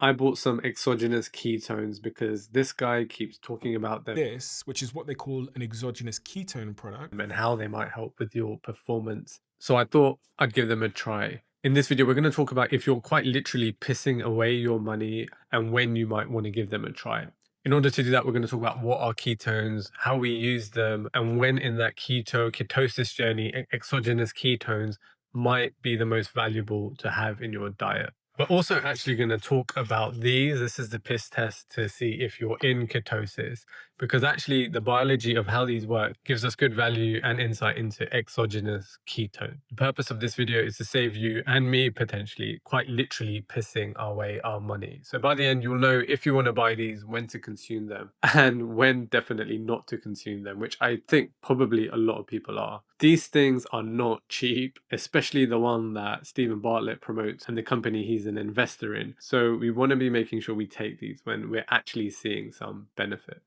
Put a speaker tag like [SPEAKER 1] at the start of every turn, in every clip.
[SPEAKER 1] I bought some exogenous ketones because this guy keeps talking about them
[SPEAKER 2] This, which is what they call an exogenous ketone product.
[SPEAKER 1] and how they might help with your performance. So I thought I'd give them a try. In this video, we're going to talk about if you're quite literally pissing away your money and when you might want to give them a try. In order to do that, we're going to talk about what are ketones, how we use them, and when in that ketosis journey, exogenous ketones might be the most valuable to have in your diet. We're also actually going to talk about these. This is the piss test to see if you're in ketosis, because actually the biology of how these work gives us good value and insight into exogenous ketone. The purpose of this video is to save you and me potentially quite literally pissing away our money. So by the end, you'll know if you want to buy these, when to consume them, and when definitely not to consume them, which I think probably a lot of people are. These things are not cheap, especially the one that Stephen Bartlett promotes and the company he's an investor in. So we want to be making sure we take these when we're actually seeing some benefit.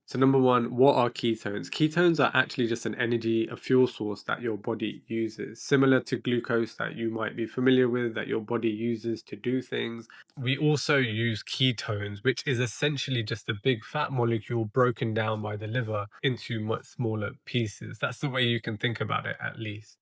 [SPEAKER 1] So number one, what are ketones? Ketones are actually just an energy, a fuel source that your body uses, similar to glucose that you might be familiar with, that your body uses to do things. We also use ketones, which is essentially just a big fat molecule broken down by the liver into much smaller pieces. That's the way you can think about it, at least.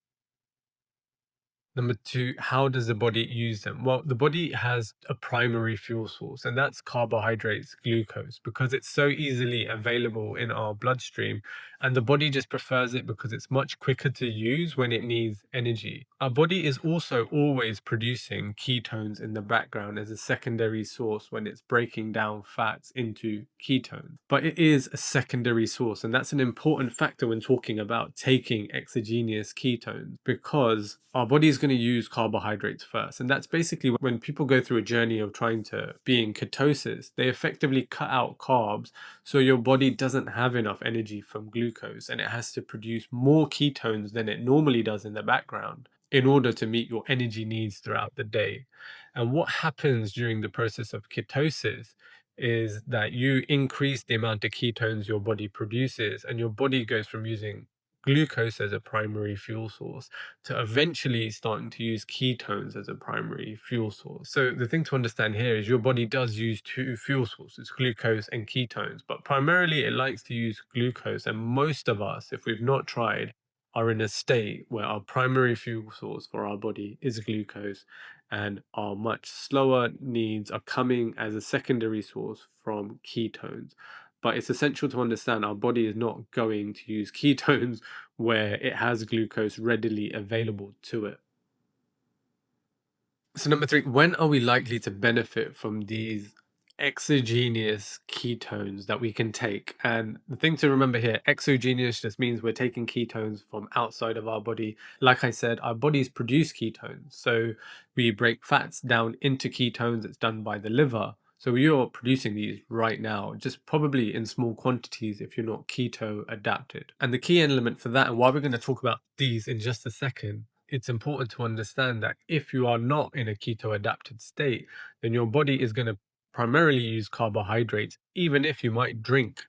[SPEAKER 1] Number two, how does the body use them? Well, the body has a primary fuel source, and that's carbohydrates, glucose, because it's so easily available in our bloodstream. And the body just prefers it because it's much quicker to use when it needs energy. Our body is also always producing ketones in the background as a secondary source when it's breaking down fats into ketones. But it is a secondary source, and that's an important factor when talking about taking exogenous ketones, because our body is going to use carbohydrates first. And that's basically when people go through a journey of trying to be in ketosis, they effectively cut out carbs. So your body doesn't have enough energy from glucose and it has to produce more ketones than it normally does in the background in order to meet your energy needs throughout the day. And what happens during the process of ketosis is that you increase the amount of ketones your body produces, and your body goes from using glucose as a primary fuel source to eventually starting to use ketones as a primary fuel source. So the thing to understand here is your body does use two fuel sources, glucose and ketones, but primarily it likes to use glucose. And most of us, if we've not tried, are in a state where our primary fuel source for our body is glucose, and our much slower needs are coming as a secondary source from ketones. But it's essential to understand our body is not going to use ketones where it has glucose readily available to it. So number three, when are we likely to benefit from these exogenous ketones that we can take? And the thing to remember here, exogenous just means we're taking ketones from outside of our body. Like I said, our bodies produce ketones. So we break fats down into ketones. It's done by the liver. So you're producing these right now, just probably in small quantities if you're not keto adapted. And the key element for that, and why we're going to talk about these in just a second, it's important to understand that if you are not in a keto adapted state, then your body is going to primarily use carbohydrates, even if you might drink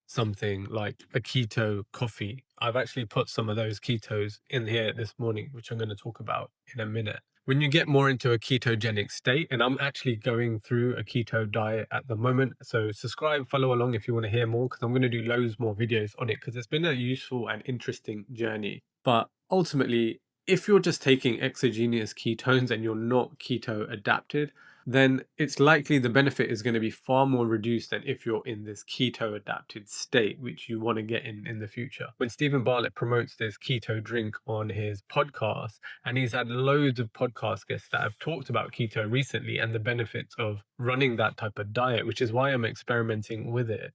[SPEAKER 1] something like a keto coffee. I've actually put some of those ketos in here this morning, which I'm going to talk about in a minute. When you get more into a ketogenic state, and I'm actually going through a keto diet at the moment, so subscribe, follow along if you want to hear more, because I'm going to do loads more videos on it, because it's been a useful and interesting journey. But ultimately, if you're just taking exogenous ketones and you're not keto adapted, then it's likely the benefit is going to be far more reduced than if you're in this keto adapted state, which you want to get in the future. When Stephen Bartlett promotes this keto drink on his podcast, and he's had loads of podcast guests that have talked about keto recently and the benefits of running that type of diet, which is why I'm experimenting with it.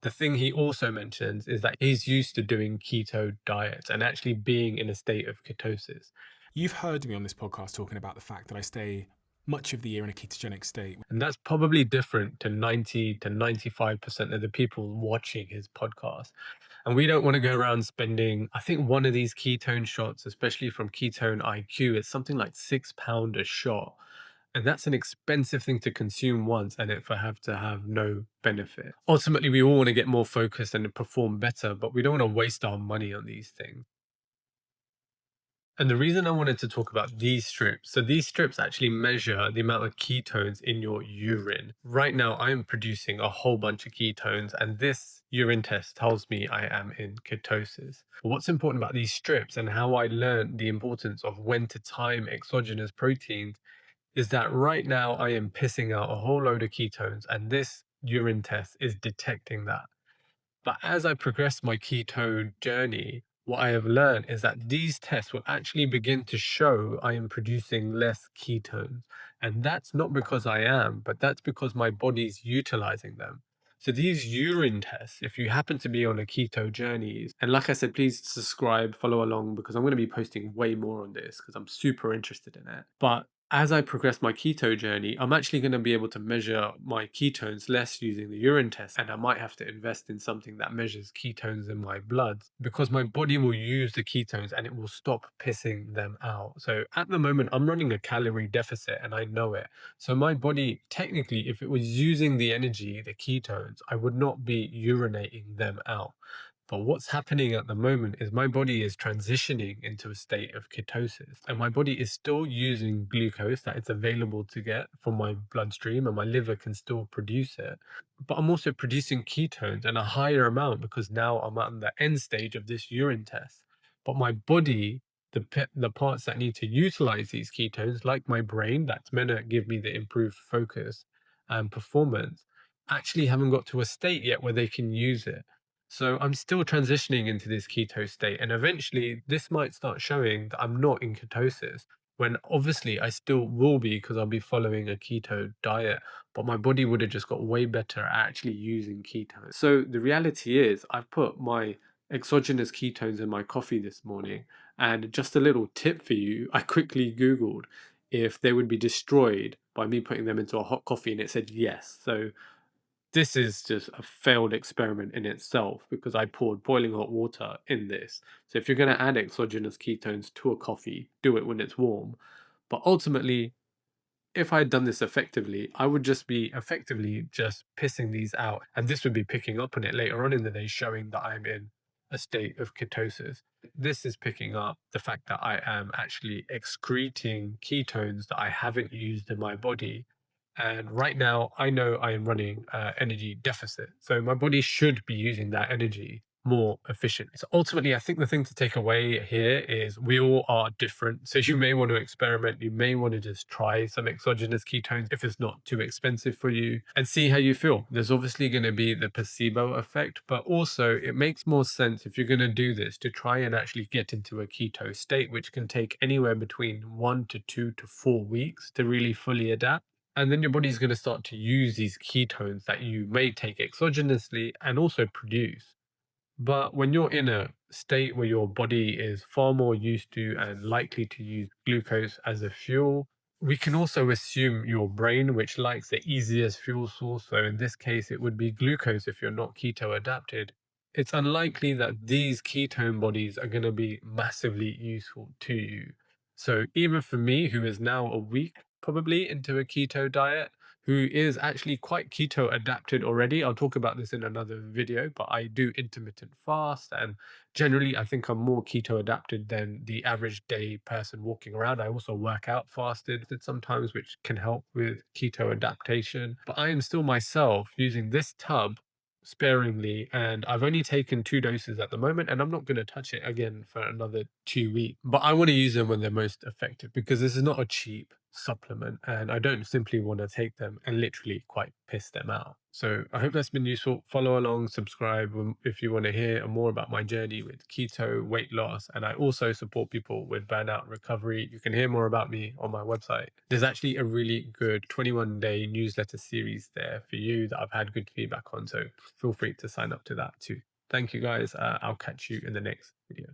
[SPEAKER 1] The thing he also mentions is that he's used to doing keto diets and actually being in a state of ketosis.
[SPEAKER 2] You've heard me on this podcast talking about the fact that I stay much of the year in a ketogenic state.
[SPEAKER 1] And that's probably different to 90 to 95% of the people watching his podcast. And we don't want to go around spending, I think one of these ketone shots, especially from KetoneIQ, is something like £6 a shot. And that's an expensive thing to consume once and it for have to have no benefit. Ultimately, we all want to get more focused and perform better, but we don't want to waste our money on these things. And the reason I wanted to talk about these strips, so these strips actually measure the amount of ketones in your urine. Right now, I am producing a whole bunch of ketones, and this urine test tells me I am in ketosis. What's important about these strips and how I learned the importance of when to time exogenous proteins is that right now I am pissing out a whole load of ketones, and this urine test is detecting that. But as I progress my keto journey, what I have learned is that these tests will actually begin to show I am producing less ketones. And that's not because I am, but that's because my body's utilizing them. So these urine tests, if you happen to be on a keto journey, and like I said, please subscribe, follow along, because I'm going to be posting way more on this because I'm super interested in it. But as I progress my keto journey, I'm actually going to be able to measure my ketones less using the urine test. And I might have to invest in something that measures ketones in my blood because my body will use the ketones and it will stop pissing them out. So at the moment, I'm running a calorie deficit and I know it. So my body, technically, if it was using the energy, the ketones, I would not be urinating them out. But what's happening at the moment is my body is transitioning into a state of ketosis, and my body is still using glucose that it's available to get from my bloodstream, and my liver can still produce it. But I'm also producing ketones in a higher amount because now I'm at the end stage of this urine test. But my body, the parts that need to utilize these ketones, like my brain, that's meant to give me the improved focus and performance, actually haven't got to a state yet where they can use it. So I'm still transitioning into this keto state, and eventually this might start showing that I'm not in ketosis. When obviously I still will be because I'll be following a keto diet, but my body would have just got way better at actually using ketones. So the reality is, I've put my exogenous ketones in my coffee this morning, and just a little tip for you, I quickly Googled if they would be destroyed by me putting them into a hot coffee, and it said yes. So this is just a failed experiment in itself because I poured boiling hot water in this. So if you're going to add exogenous ketones to a coffee, do it when it's warm. But ultimately, if I had done this effectively, I would just be effectively just pissing these out. And this would be picking up on it later on in the day, showing that I'm in a state of ketosis. This is picking up the fact that I am actually excreting ketones that I haven't used in my body. And right now, I know I am running energy deficit. So my body should be using that energy more efficiently. So ultimately, I think the thing to take away here is we all are different. So you may want to experiment. You may want to just try some exogenous ketones if it's not too expensive for you and see how you feel. There's obviously going to be the placebo effect, but also it makes more sense if you're going to do this to try and actually get into a keto state, which can take anywhere between 1 to 2 to 4 weeks to really fully adapt. And then your body's going to start to use these ketones that you may take exogenously and also produce. But when you're in a state where your body is far more used to and likely to use glucose as a fuel, we can also assume your brain, which likes the easiest fuel source, so in this case, it would be glucose if you're not keto adapted. It's unlikely that these ketone bodies are going to be massively useful to you. So, even for me, who is now a week probably into a keto diet, who is actually quite keto adapted already. I'll talk about this in another video, but I do intermittent fast, and generally I think I'm more keto adapted than the average day person walking around. I also work out fasted sometimes, which can help with keto adaptation. But I am still myself using this tub sparingly, and I've only taken 2 doses at the moment, and I'm not going to touch it again for another 2 weeks. But I want to use them when they're most effective because this is not a cheap supplement, and I don't simply want to take them and literally quite piss them out. So I hope that's been useful. Follow along, subscribe if you want to hear more about my journey with keto, weight loss, and I also support people with burnout recovery. You can hear more about me on my website. There's actually a really good 21-day newsletter series there for you that I've had good feedback on, so feel free to sign up to that too. Thank you guys. I'll catch you in the next video.